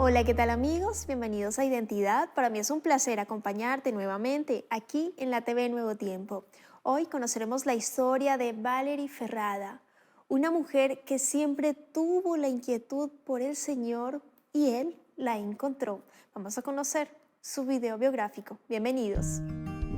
Hola, ¿qué tal amigos? Bienvenidos a Identidad. Para mí es un placer acompañarte nuevamente aquí en la TV Nuevo Tiempo. Hoy conoceremos la historia de Valerie Ferrada, una mujer que siempre tuvo la inquietud por el Señor y Él la encontró. Vamos a conocer su video biográfico. Bienvenidos.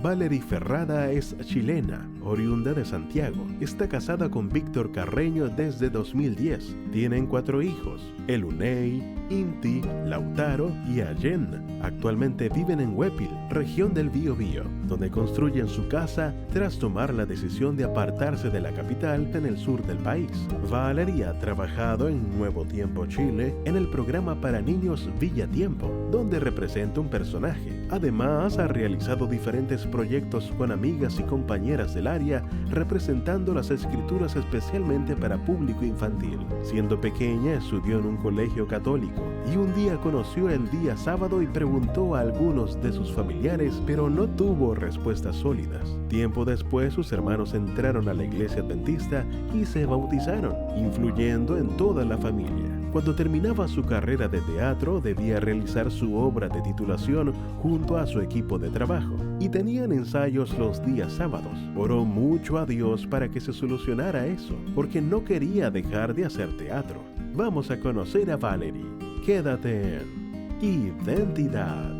Valerie Ferrada es chilena, oriunda de Santiago. Está casada con Víctor Carreño desde 2010. Tienen 4 hijos, Elunei, Inti, Lautaro y Allen. Actualmente viven en Huépil, región del Biobío, donde construyen su casa tras tomar la decisión de apartarse de la capital en el sur del país. Valerie ha trabajado en Nuevo Tiempo Chile en el programa para niños Villa Tiempo, donde representa un personaje. Además, ha realizado diferentes proyectos con amigas y compañeras del área, representando las escrituras especialmente para público infantil. Siendo pequeña, estudió en un colegio católico y un día conoció el día sábado y preguntó a algunos de sus familiares, pero no tuvo respuestas sólidas. Tiempo después, sus hermanos entraron a la iglesia adventista y se bautizaron, influyendo en toda la familia. Cuando terminaba su carrera de teatro, debía realizar su obra de titulación junto a su equipo de trabajo y tenían ensayos los días sábados. Oró mucho a Dios para que se solucionara eso, porque no quería dejar de hacer teatro. Vamos a conocer a Valerie. Quédate en Identidad.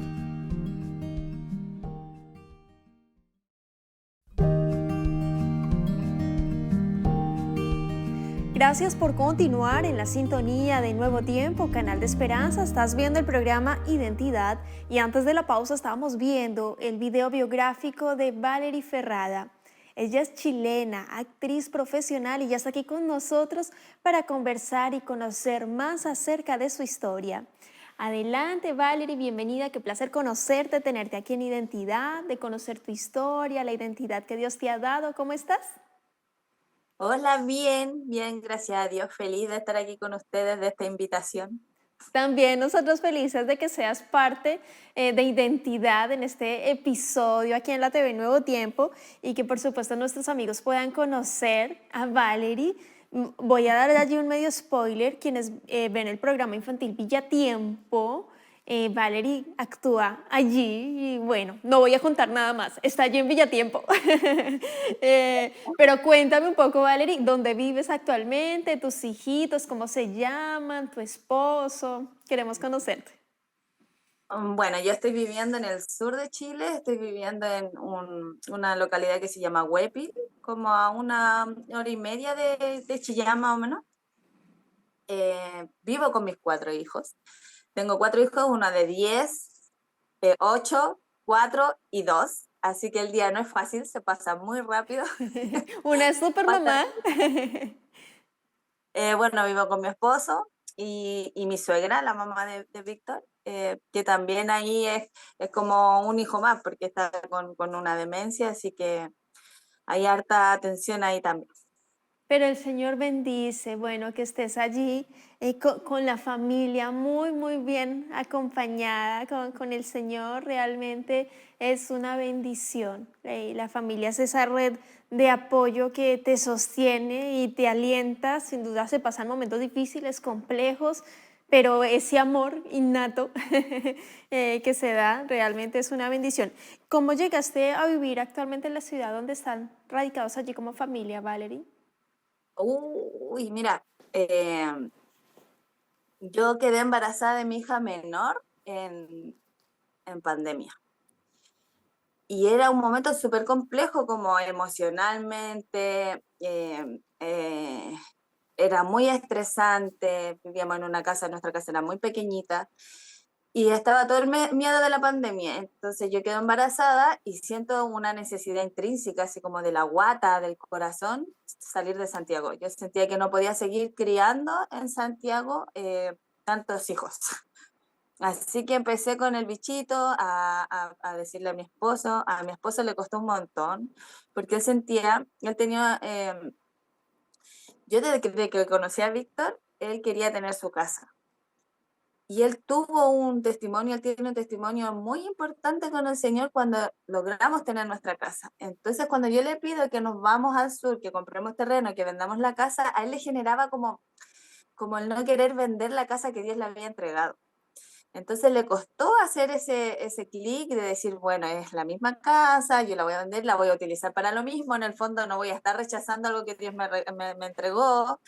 Gracias por continuar en la sintonía de Nuevo Tiempo, Canal de Esperanza. Estás viendo el programa Identidad y antes de la pausa estábamos viendo el video biográfico de Valerie Ferrada. Ella es chilena, actriz profesional y ya está aquí con nosotros para conversar y conocer más acerca de su historia. Adelante, Valerie, bienvenida. Qué placer conocerte, tenerte aquí en Identidad, de conocer tu historia, la identidad que Dios te ha dado. ¿Cómo estás? Hola, bien, gracias a Dios. Feliz de estar aquí con ustedes de esta invitación. También nosotros felices de que seas parte de Identidad en este episodio aquí en la TV Nuevo Tiempo y que por supuesto nuestros amigos puedan conocer a Valerie. Voy a dar allí un medio spoiler. Quienes ven el programa infantil Villa Tiempo, Valerie actúa allí y bueno, no voy a contar nada más, está allí en Villatiempo. Pero cuéntame un poco, Valerie, ¿dónde vives actualmente? ¿Tus hijitos, cómo se llaman? ¿Tu esposo? Queremos conocerte. Bueno, yo estoy viviendo en el sur de Chile, estoy viviendo en una localidad que se llama Huépil, como a 1 hora y media de Chillán más o menos. Vivo con mis 4 hijos. Tengo 4 hijos, uno de 10, 8, 4 y 2. Así que el día no es fácil, se pasa muy rápido. Una es super Pasa- mamá. Bueno, vivo con mi esposo y mi suegra, la mamá de Víctor, que también ahí es como un hijo más porque está con una demencia, así que hay harta atención ahí también. Pero el Señor bendice, bueno, que estés allí con la familia muy, muy bien acompañada con el Señor. Realmente es una bendición. La familia es esa red de apoyo que te sostiene y te alienta. Sin duda se pasan momentos difíciles, complejos, pero ese amor innato que se da realmente es una bendición. ¿Cómo llegaste a vivir actualmente en la ciudad donde están radicados allí como familia, Valerie? Uy, mira, yo quedé embarazada de mi hija menor en pandemia. Y era un momento súper complejo como emocionalmente, era muy estresante, vivíamos en una casa, nuestra casa era muy pequeñita y estaba todo el miedo de la pandemia. Entonces yo quedo embarazada y siento una necesidad intrínseca, así como de la guata, del corazón, salir de Santiago. Yo sentía que no podía seguir criando en Santiago tantos hijos. Así que empecé con el bichito a decirle a mi esposo le costó un montón, porque él tenía, yo desde que conocí a Víctor, él quería tener su casa. Y él tiene un testimonio muy importante con el Señor cuando logramos tener nuestra casa. Entonces, cuando yo le pido que nos vamos al sur, que compremos terreno, que vendamos la casa, a él le generaba como el no querer vender la casa que Dios le había entregado. Entonces le costó hacer ese clic de decir, bueno, es la misma casa, yo la voy a vender, la voy a utilizar para lo mismo, en el fondo no voy a estar rechazando algo que Dios me entregó,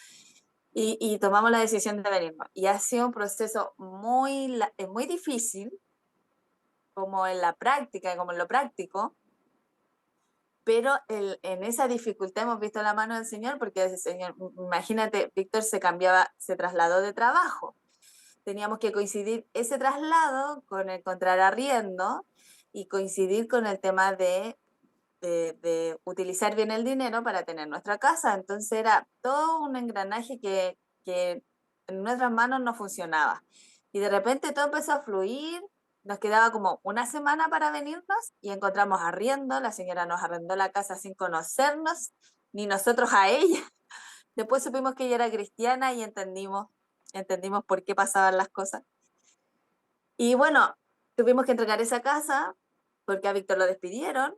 y tomamos la decisión de venirnos. Y ha sido un proceso muy difícil, como en la práctica, como en lo práctico, pero en esa dificultad hemos visto la mano del Señor, porque el Señor, imagínate, Víctor se trasladó de trabajo. Teníamos que coincidir ese traslado con encontrar arriendo y coincidir con el tema de utilizar bien el dinero para tener nuestra casa. Entonces era todo un engranaje que en nuestras manos no funcionaba. Y de repente todo empezó a fluir, nos quedaba como una semana para venirnos y encontramos arriendo, la señora nos arrendó la casa sin conocernos, ni nosotros a ella. Después supimos que ella era cristiana y entendimos por qué pasaban las cosas. Y bueno, tuvimos que entregar esa casa porque a Víctor lo despidieron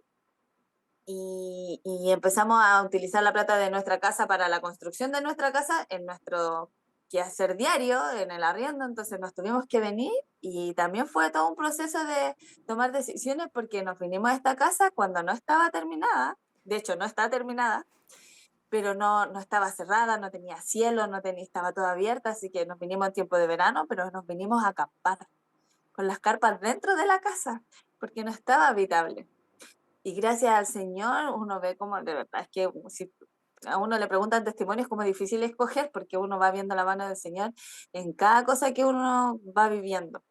y empezamos a utilizar la plata de nuestra casa para la construcción de nuestra casa en nuestro quehacer diario, en el arriendo. Entonces nos tuvimos que venir y también fue todo un proceso de tomar decisiones porque nos vinimos a esta casa cuando no estaba terminada. De hecho, no está terminada, pero no estaba cerrada, no tenía cielo, estaba toda abierta, así que nos vinimos en tiempo de verano, pero nos vinimos a acampar con las carpas dentro de la casa, porque no estaba habitable. Y gracias al Señor uno ve como, de verdad, es que si a uno le preguntan testimonios, como difícil escoger, porque uno va viendo la mano del Señor en cada cosa que uno va viviendo.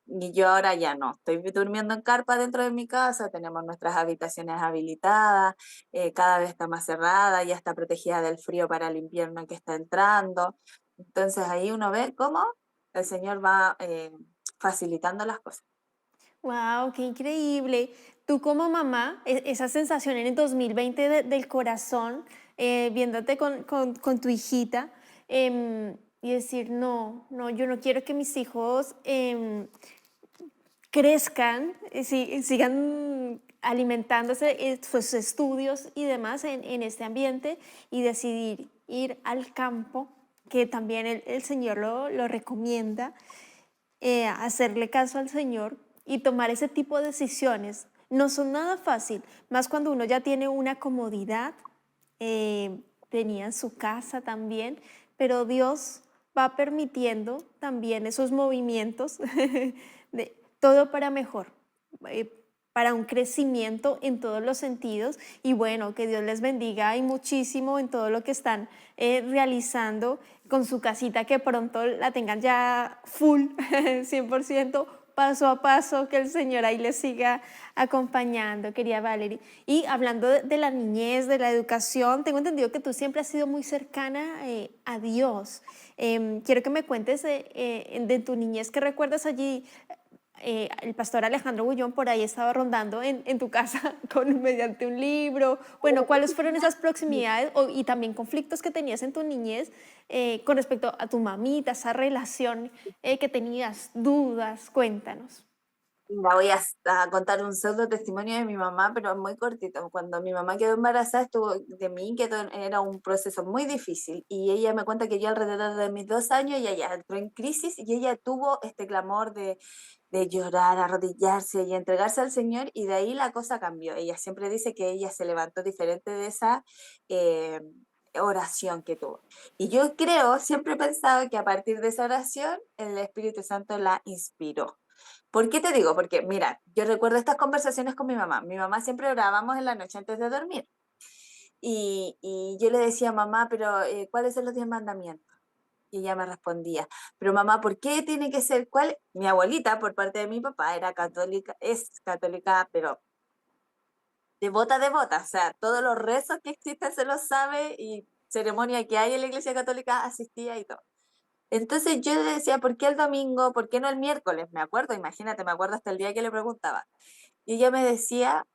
Y yo ahora ya no, estoy durmiendo en carpa dentro de mi casa, tenemos nuestras habitaciones habilitadas, cada vez está más cerrada, ya está protegida del frío para el invierno que está entrando. Entonces ahí uno ve cómo el Señor va facilitando las cosas. Wow, qué increíble. Tú como mamá, esa sensación en el 2020 del corazón, viéndote con tu hijita, y decir, no, no, yo no quiero que mis hijos crezcan, sigan alimentándose sus estudios y demás en este ambiente y decidir ir al campo, que también el Señor lo recomienda, hacerle caso al Señor y tomar ese tipo de decisiones. No son nada fácil, más cuando uno ya tiene una comodidad, tenía su casa también, pero Dios va permitiendo también esos movimientos de todo para mejor, para un crecimiento en todos los sentidos y bueno, que Dios les bendiga y muchísimo en todo lo que están realizando con su casita, que pronto la tengan ya full, 100%, paso a paso, que el Señor ahí les siga acompañando, querida Valerie. Y hablando de la niñez, de la educación, tengo entendido que tú siempre has sido muy cercana a Dios. Quiero que me cuentes de tu niñez, ¿qué recuerdas allí? El pastor Alejandro Bullón por ahí estaba rondando en tu casa mediante un libro. Bueno, ¿cuáles fueron esas proximidades y también conflictos que tenías en tu niñez con respecto a tu mamita, esa relación que tenías, dudas? Cuéntanos. La voy a contar un pseudo testimonio de mi mamá, pero muy cortito. Cuando mi mamá quedó embarazada, estuvo de mí, que era un proceso muy difícil. Y ella me cuenta que yo alrededor de mis 2 años, ella ya entró en crisis y ella tuvo este clamor de llorar, arrodillarse y entregarse al Señor, y de ahí la cosa cambió. Ella siempre dice que ella se levantó diferente de esa eh, oración que tuvo. Y yo creo, siempre he pensado que a partir de esa oración, el Espíritu Santo la inspiró. ¿Por qué te digo? Porque, mira, yo recuerdo estas conversaciones con mi mamá. Mi mamá siempre orábamos en la noche antes de dormir. Y yo le decía, mamá, pero ¿cuáles son los 10 mandamientos? Y ella me respondía, pero mamá, ¿por qué tiene que ser cuál? Mi abuelita, por parte de mi papá, era católica, es católica, pero devota, o sea, todos los rezos que existen se los sabe y ceremonia que hay en la iglesia católica asistía y todo. Entonces yo le decía, ¿por qué el domingo? ¿Por qué no el miércoles? Me acuerdo, imagínate, me acuerdo hasta el día que le preguntaba. Y ella me decía,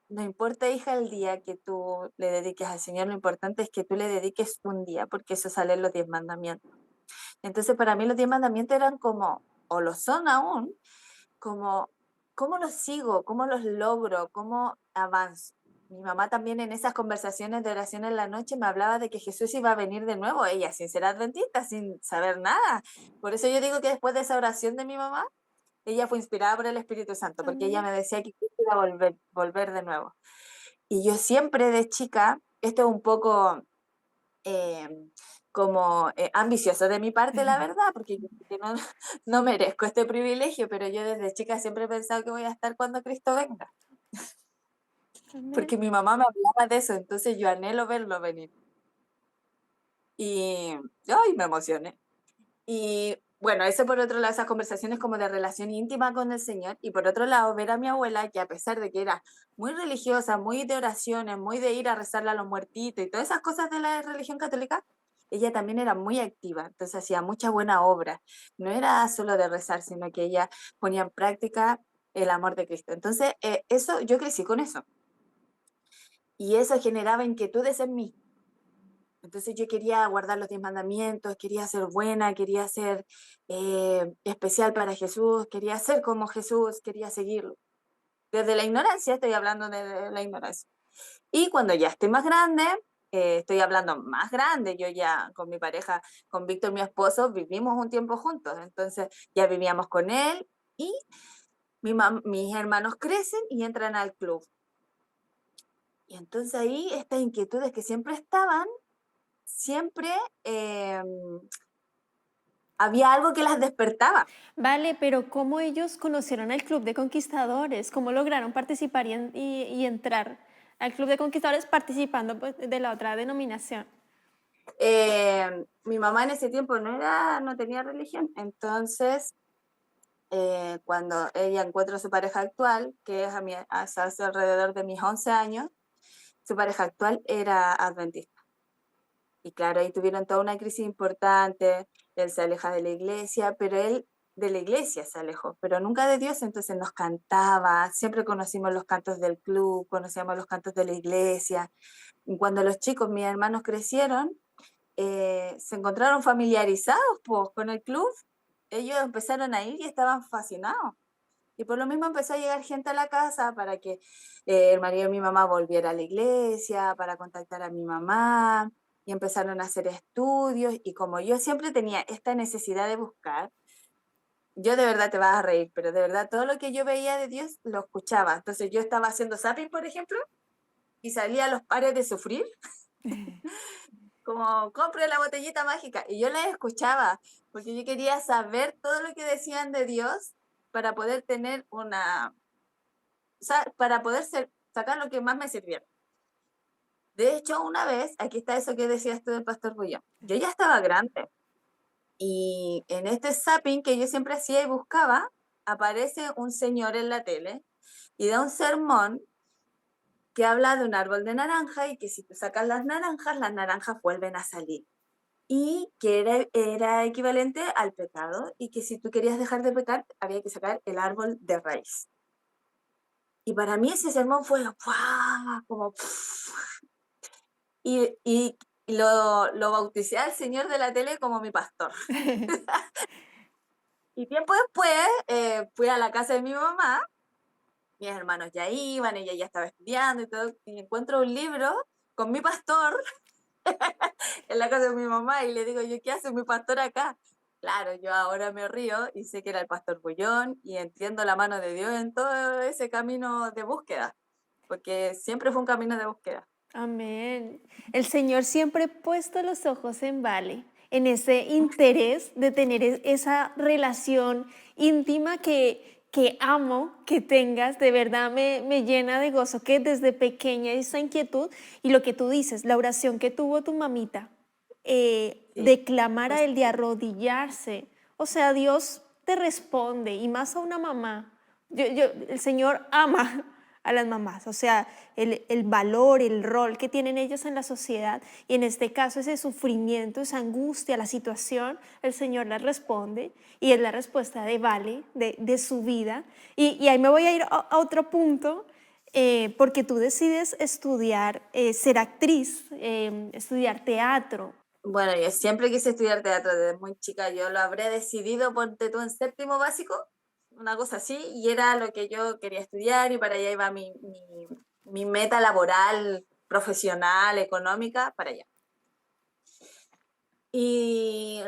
no importa, hija, el día que tú le dediques al Señor, lo importante es que tú le dediques un día, porque eso sale en los 10 mandamientos. Entonces, para mí los 10 mandamientos eran como, o lo son aún, como, ¿cómo los sigo? ¿Cómo los logro? ¿Cómo avanzo? Mi mamá también en esas conversaciones de oración en la noche me hablaba de que Jesús iba a venir de nuevo, ella sin ser adventista, sin saber nada. Por eso yo digo que después de esa oración de mi mamá, ella fue inspirada por el Espíritu Santo, porque ella Amén. me decía que quisiera volver de nuevo. Y yo siempre de chica, esto es un poco eh, como ambicioso de mi parte, la verdad, porque yo sé que no, no merezco este privilegio, pero yo desde chica siempre he pensado que voy a estar cuando Cristo venga, Amén. porque mi mamá me hablaba de eso, entonces yo anhelo verlo venir. Y, ay, me emocioné. Y bueno, eso por otro lado, esas conversaciones como de relación íntima con el Señor, y por otro lado, ver a mi abuela, que a pesar de que era muy religiosa, muy de oraciones, muy de ir a rezarle a los muertitos y todas esas cosas de la religión católica, ella también era muy activa, entonces hacía mucha buena obra. No era solo de rezar, sino que ella ponía en práctica el amor de Cristo. Entonces, eso, yo crecí con eso, y eso generaba inquietudes en mí. Entonces yo quería guardar los 10 mandamientos, quería ser buena, quería ser especial para Jesús, quería ser como Jesús, quería seguirlo. Desde la ignorancia, estoy hablando de la ignorancia. Y cuando ya estoy más grande, estoy hablando más grande, yo ya con mi pareja, con Víctor, mi esposo, vivimos un tiempo juntos, entonces ya vivíamos con él y mis hermanos crecen y entran al club. Y entonces ahí estas inquietudes que siempre estaban, siempre eh, había algo que las despertaba. Vale, pero ¿cómo ellos conocieron al Club de Conquistadores? ¿Cómo lograron participar y entrar al Club de Conquistadores participando pues, de la otra denominación? Mi mamá en ese tiempo no tenía religión, entonces cuando ella encuentra a su pareja actual, que es hace alrededor de mis 11 años, su pareja actual era adventista. Y claro, ahí tuvieron toda una crisis importante, él se aleja de la iglesia, pero él de la iglesia se alejó, pero nunca de Dios, entonces nos cantaba, siempre conocimos los cantos del club, conocíamos los cantos de la iglesia. Y cuando los chicos, mis hermanos crecieron, se encontraron familiarizados pues, con el club, ellos empezaron a ir y estaban fascinados. Y por lo mismo empezó a llegar gente a la casa para que el marido de mi mamá volviera a la iglesia, para contactar a mi mamá, y empezaron a hacer estudios. Y como yo siempre tenía esta necesidad de buscar, yo de verdad te vas a reír, pero de verdad todo lo que yo veía de Dios lo escuchaba. Entonces yo estaba haciendo zapping, por ejemplo, y salía a los pares de sufrir, como compre la botellita mágica, y yo la escuchaba, porque yo quería saber todo lo que decían de Dios para poder tener para poder sacar lo que más me sirviera. De hecho, una vez, aquí está eso que decías tú del pastor Bullón, yo ya estaba grande y en este zapping que yo siempre hacía y buscaba, aparece un señor en la tele y da un sermón que habla de un árbol de naranja y que si tú sacas las naranjas vuelven a salir. Y que era equivalente al pecado y que si tú querías dejar de pecar, había que sacar el árbol de raíz. Y para mí ese sermón fue ¡guau! Como y lo bauticé al señor de la tele como mi pastor. Y tiempo después fui a la casa de mi mamá, mis hermanos ya iban, ella ya estaba estudiando y todo, y encuentro un libro con mi pastor en la casa de mi mamá y le digo yo, ¿qué hace mi pastor acá? Claro, yo ahora me río y sé que era el pastor Bullón y entiendo la mano de Dios en todo ese camino de búsqueda, porque siempre fue un camino de búsqueda. Amén. El Señor siempre ha puesto los ojos en Vale, en ese interés de tener esa relación íntima que amo que tengas. De verdad me llena de gozo que desde pequeña esa inquietud y lo que tú dices, la oración que tuvo tu mamita, Sí, de clamar pues a Él, de arrodillarse. O sea, Dios te responde y más a una mamá. El Señor ama a las mamás, o sea, el valor, el rol que tienen ellas en la sociedad y en este caso ese sufrimiento, esa angustia, la situación, el Señor las responde y es la respuesta de Vale, de su vida. Y ahí me voy a ir a otro punto, porque tú decides estudiar, ser actriz, estudiar teatro. bueno, yo siempre quise estudiar teatro desde muy chica. Yo lo habré decidido, ponte tú en séptimo básico, una cosa así, y era lo que yo quería estudiar y para allá iba mi meta laboral, profesional, económica, para allá. Y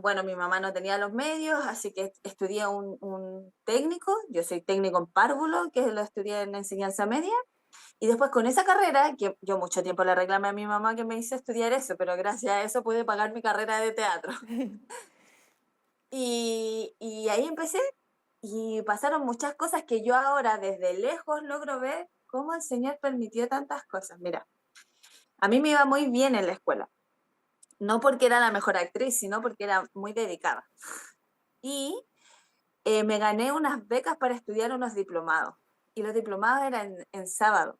bueno, mi mamá no tenía los medios, así que estudié un técnico. Yo soy técnico en párvulo, que lo estudié en enseñanza media. Y después con esa carrera, que yo mucho tiempo le reclamé a mi mamá que me hizo estudiar eso, pero gracias a eso pude pagar mi carrera de teatro. Y ahí empecé y pasaron muchas cosas que yo ahora desde lejos logro ver cómo el Señor permitió tantas cosas. Mira, a mí me iba muy bien en la escuela, no porque era la mejor actriz, sino porque era muy dedicada. Y me gané unas becas para estudiar unos diplomados. Y los diplomados eran en sábado.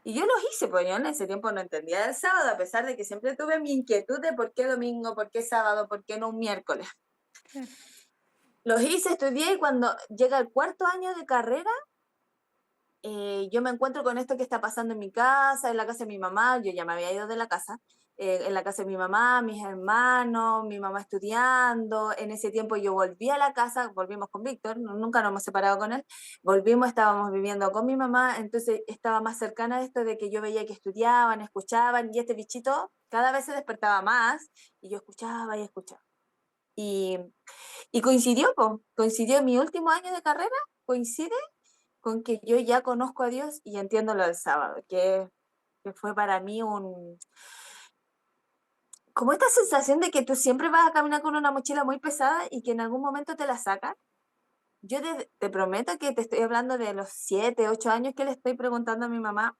Y yo los hice, pues yo en ese tiempo no entendía del sábado, a pesar de que siempre tuve mi inquietud de por qué domingo, por qué sábado, por qué no un miércoles. Claro. Los hice, estudié y cuando llega el cuarto año de carrera, yo me encuentro con esto que está pasando en mi casa, en la casa de mi mamá. Yo ya me había ido de la casa, en la casa de mi mamá, mis hermanos, mi mamá estudiando. En ese tiempo yo volví a la casa, volvimos con Víctor, nunca nos hemos separado con él, volvimos, estábamos viviendo con mi mamá, entonces estaba más cercana a esto de que yo veía que estudiaban, escuchaban, y este bichito cada vez se despertaba más, y yo escuchaba y escuchaba. Y, y coincidió, po, coincidió mi último año de carrera, coincide con que yo ya conozco a Dios y entiendo lo del sábado, que fue para mí como esta sensación de que tú siempre vas a caminar con una mochila muy pesada y que en algún momento te la sacan. Yo te prometo que te estoy hablando de los 7, 8 años que le estoy preguntando a mi mamá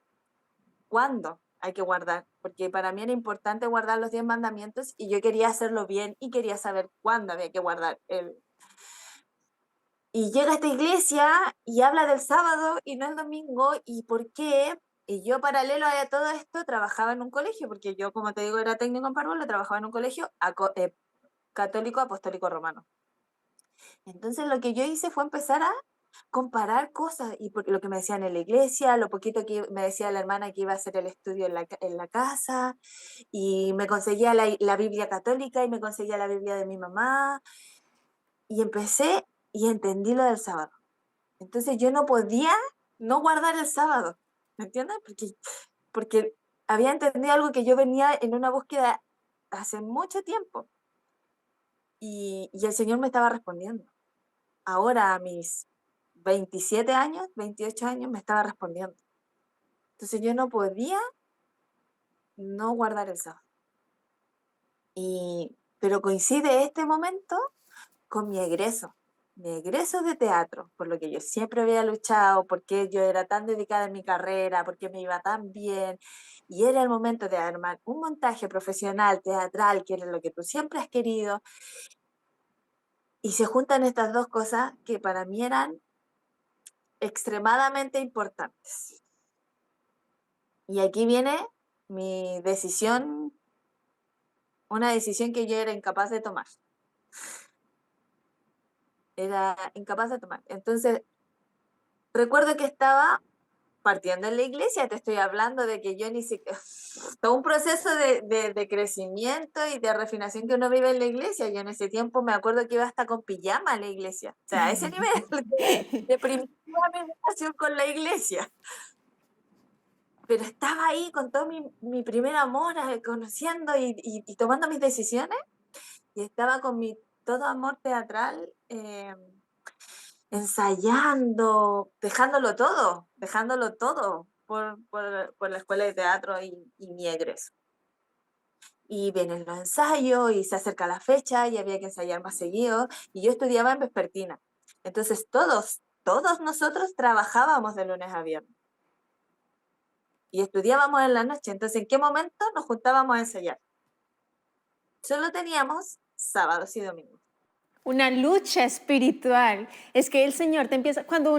cuándo hay que guardar, porque para mí era importante guardar los 10 mandamientos y yo quería hacerlo bien y quería saber cuándo había que guardar el. Y llega a esta iglesia y habla del sábado y no el domingo, ¿y por qué? Y yo paralelo a todo esto trabajaba en un colegio, porque yo, como te digo, era técnico en párvulo, trabajaba en un colegio católico apostólico romano. Entonces lo que yo hice fue empezar a comparar cosas y lo que me decían en la iglesia, lo poquito que me decía la hermana que iba a hacer el estudio en la casa, y me conseguía la Biblia católica y me conseguía la Biblia de mi mamá, y empecé y entendí lo del sábado. Entonces yo no podía no guardar el sábado, ¿me entiendes? Porque había entendido algo que yo venía en una búsqueda hace mucho tiempo y el Señor me estaba respondiendo. Ahora a mis 27 años, 28 años, me estaba respondiendo. Entonces yo no podía no guardar el sábado. Pero coincide este momento con mi egreso de teatro, por lo que yo siempre había luchado, porque yo era tan dedicada en mi carrera, porque me iba tan bien, y era el momento de armar un montaje profesional, teatral, que era lo que tú siempre has querido, y se juntan estas dos cosas que para mí eran extremadamente importantes. Y aquí viene mi decisión, una decisión que yo era incapaz de tomar. Era incapaz de tomar. Entonces, recuerdo que estaba partiendo en la iglesia, te estoy hablando de que yo ni siquiera, todo un proceso de crecimiento y de refinación que uno vive en la iglesia. Yo en ese tiempo me acuerdo que iba hasta con pijama a la iglesia, o sea, a ese nivel de primitiva mi relación con la iglesia. Pero estaba ahí con todo mi primer amor, conociendo y tomando mis decisiones, y estaba con mi todo amor teatral, ensayando, dejándolo todo por la escuela de teatro y mi egreso. Y vienen los ensayos y se acerca la fecha y había que ensayar más seguido, y yo estudiaba en vespertina. Entonces todos nosotros trabajábamos de lunes a viernes y estudiábamos en la noche. Entonces, ¿en qué momento nos juntábamos a ensayar? Solo teníamos sábados y domingos. Una lucha espiritual. Es que el Señor te empieza, cuando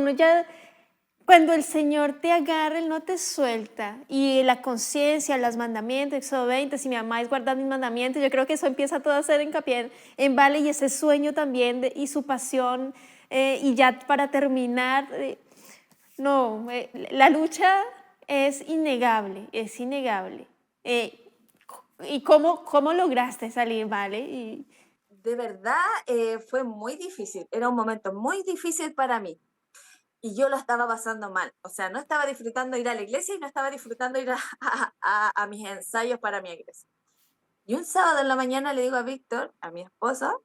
el Señor te agarra, Él no te suelta. Y la conciencia, los mandamientos, Éxodo 20, si mi amáis, guardad mis mandamientos, yo creo que eso empieza todo a hacer hincapié en Vale, y ese sueño también y su pasión. Y ya para terminar, la lucha es innegable, es innegable. ¿Y cómo lograste salir, Vale? De verdad, fue muy difícil, era un momento muy difícil para mí. Y yo lo estaba pasando mal, o sea, no estaba disfrutando ir a la iglesia y no estaba disfrutando ir a mis ensayos para mi iglesia. Y un sábado en la mañana le digo a Víctor, a mi esposo,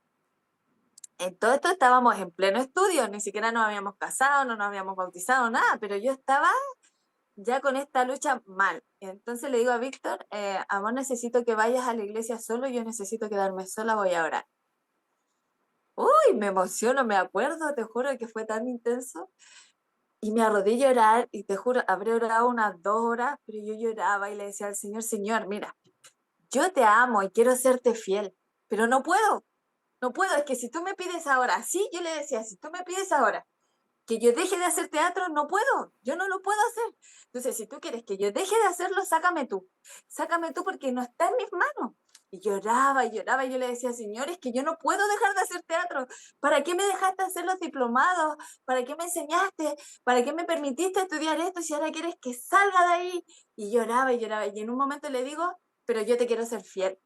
en todo esto estábamos en pleno estudio, ni siquiera nos habíamos casado, no nos habíamos bautizado, nada, pero yo estaba ya con esta lucha mal. Entonces le digo a Víctor, amor, necesito que vayas a la iglesia solo, yo necesito quedarme sola, voy a orar. Uy, me emociono, me acuerdo, te juro que fue tan intenso. Y me arrodillé a orar y te juro, habré orado unas 2 horas, pero yo lloraba y le decía al Señor, Señor, mira, yo te amo y quiero serte fiel, pero no puedo, no puedo, es que si tú me pides ahora, sí, yo le decía, si tú me pides ahora que yo deje de hacer teatro, no puedo, yo no lo puedo hacer. Entonces, si tú quieres que yo deje de hacerlo, sácame tú porque no está en mis manos. Y lloraba y yo le decía, Señor, es que yo no puedo dejar de hacer teatro. ¿Para qué me dejaste hacer los diplomados? ¿Para qué me enseñaste? ¿Para qué me permitiste estudiar esto si ahora quieres que salga de ahí? Y lloraba y en un momento le digo, pero yo te quiero ser fiel.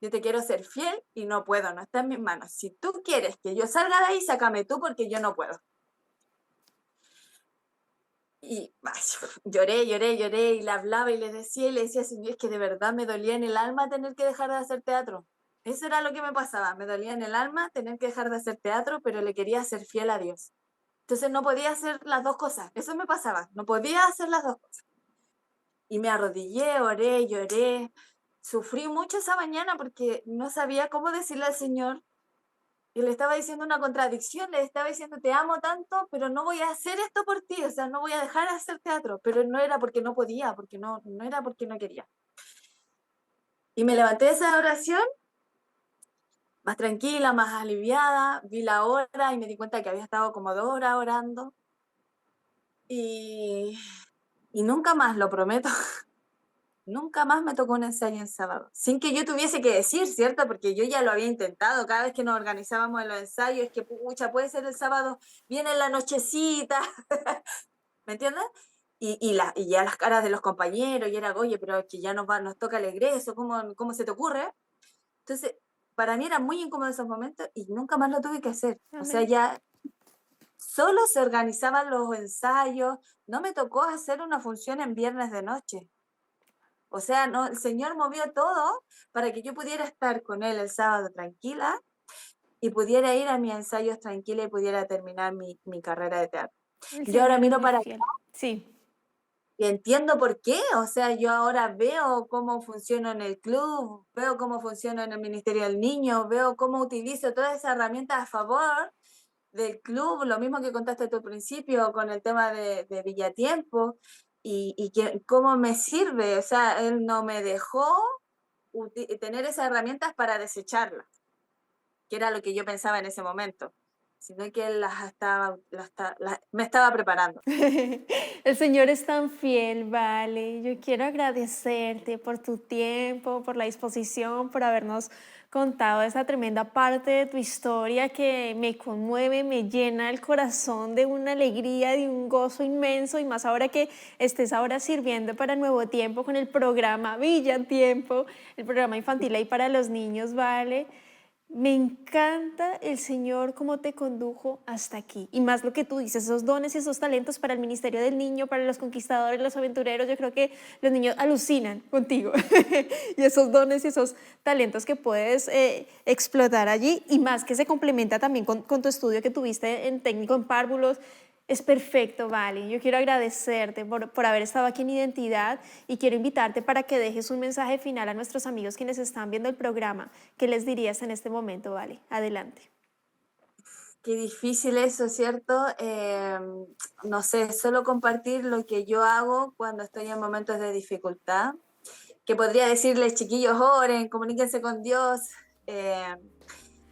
Yo te quiero ser fiel y no puedo, no está en mis manos. Si tú quieres que yo salga de ahí, sácame tú porque yo no puedo. Y lloré y le hablaba y le decía, Señor, es que de verdad me dolía en el alma tener que dejar de hacer teatro. Eso era lo que me pasaba, me dolía en el alma tener que dejar de hacer teatro, pero le quería ser fiel a Dios. Entonces no podía hacer las dos cosas, eso me pasaba, no podía hacer las dos cosas. Y me arrodillé, oré, lloré, sufrí mucho esa mañana porque no sabía cómo decirle al Señor. Y le estaba diciendo una contradicción, le estaba diciendo, te amo tanto, pero no voy a hacer esto por ti, o sea, no voy a dejar de hacer teatro, pero no era porque no podía, porque no era porque no quería. Y me levanté de esa oración, más tranquila, más aliviada, vi la hora y me di cuenta que había estado como 2 horas orando. Y nunca más, lo prometo, nunca más me tocó un ensayo en sábado, sin que yo tuviese que decir, ¿cierto? Porque yo ya lo había intentado, cada vez que nos organizábamos en los ensayos, es que, pucha, puede ser el sábado, viene la nochecita, ¿me entiendes? Y ya las caras de los compañeros, y era, oye, pero que ya nos toca el egreso, ¿cómo se te ocurre? Entonces, para mí era muy incómodo esos momentos y nunca más lo tuve que hacer. Amén. O sea, ya solo se organizaban los ensayos, no me tocó hacer una función en viernes de noche. O sea, no, el Señor movió todo para que yo pudiera estar con Él el sábado tranquila y pudiera ir a mis ensayos tranquila y pudiera terminar mi carrera de teatro. Yo ahora miro para acá Sí. y entiendo por qué. O sea, yo ahora veo cómo funciona en el club, veo cómo funciona en el Ministerio del Niño, veo cómo utilizo todas esas herramientas a favor del club, lo mismo que contaste tú al principio con el tema de Villatiempo. Y que cómo me sirve, o sea, él no me dejó tener esas herramientas para desecharlas, que era lo que yo pensaba en ese momento, sino que él me estaba preparando. El Señor es tan fiel, vale. Yo quiero agradecerte por tu tiempo, por la disposición, por habernos contado esa tremenda parte de tu historia que me conmueve, me llena el corazón de una alegría, de un gozo inmenso, y más ahora que estés ahora sirviendo para Nuevo Tiempo con el programa Villa Tiempo, el programa infantil ahí para los niños, vale. Me encanta el Señor cómo te condujo hasta aquí. Y más lo que tú dices, esos dones y esos talentos para el Ministerio del Niño, para los conquistadores, los aventureros. Yo creo que los niños alucinan contigo. Y esos dones y esos talentos que puedes explotar allí. Y más que se complementa también con tu estudio que tuviste en técnico en párvulos. Es perfecto, vale. Yo quiero agradecerte por haber estado aquí en Identidad y quiero invitarte para que dejes un mensaje final a nuestros amigos quienes están viendo el programa. ¿Qué les dirías en este momento, vale? Adelante. Qué difícil eso, ¿cierto? No sé, solo compartir lo que yo hago cuando estoy en momentos de dificultad, que podría decirles, chiquillos, oren, comuníquense con Dios,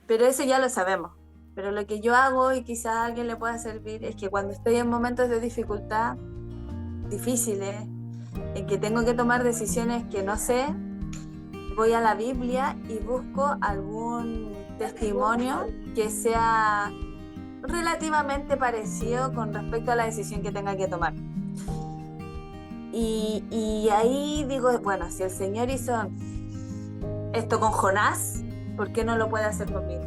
pero eso ya lo sabemos. Pero lo que yo hago y quizás a alguien le pueda servir es que cuando estoy en momentos de dificultad difíciles, en que tengo que tomar decisiones que no sé, voy a la Biblia y busco algún testimonio que sea relativamente parecido con respecto a la decisión que tenga que tomar. Y ahí digo, bueno, si el Señor hizo esto con Jonás, ¿por qué no lo puede hacer conmigo?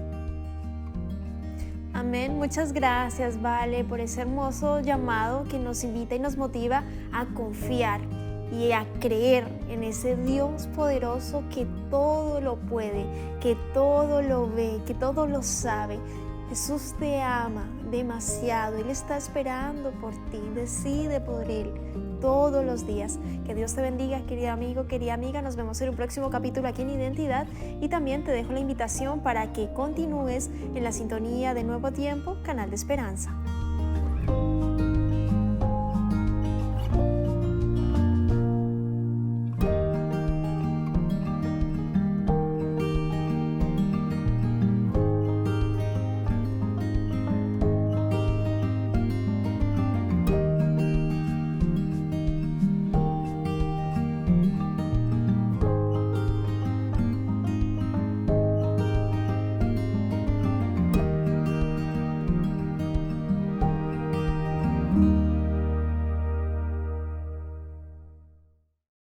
Amén. Muchas gracias, vale, por ese hermoso llamado que nos invita y nos motiva a confiar y a creer en ese Dios poderoso que todo lo puede, que todo lo ve, que todo lo sabe. Jesús te ama demasiado, Él está esperando por ti, decide por Él todos los días. Que Dios te bendiga, querido amigo, querida amiga, nos vemos en un próximo capítulo aquí en Identidad y también te dejo la invitación para que continúes en la sintonía de Nuevo Tiempo, Canal de Esperanza.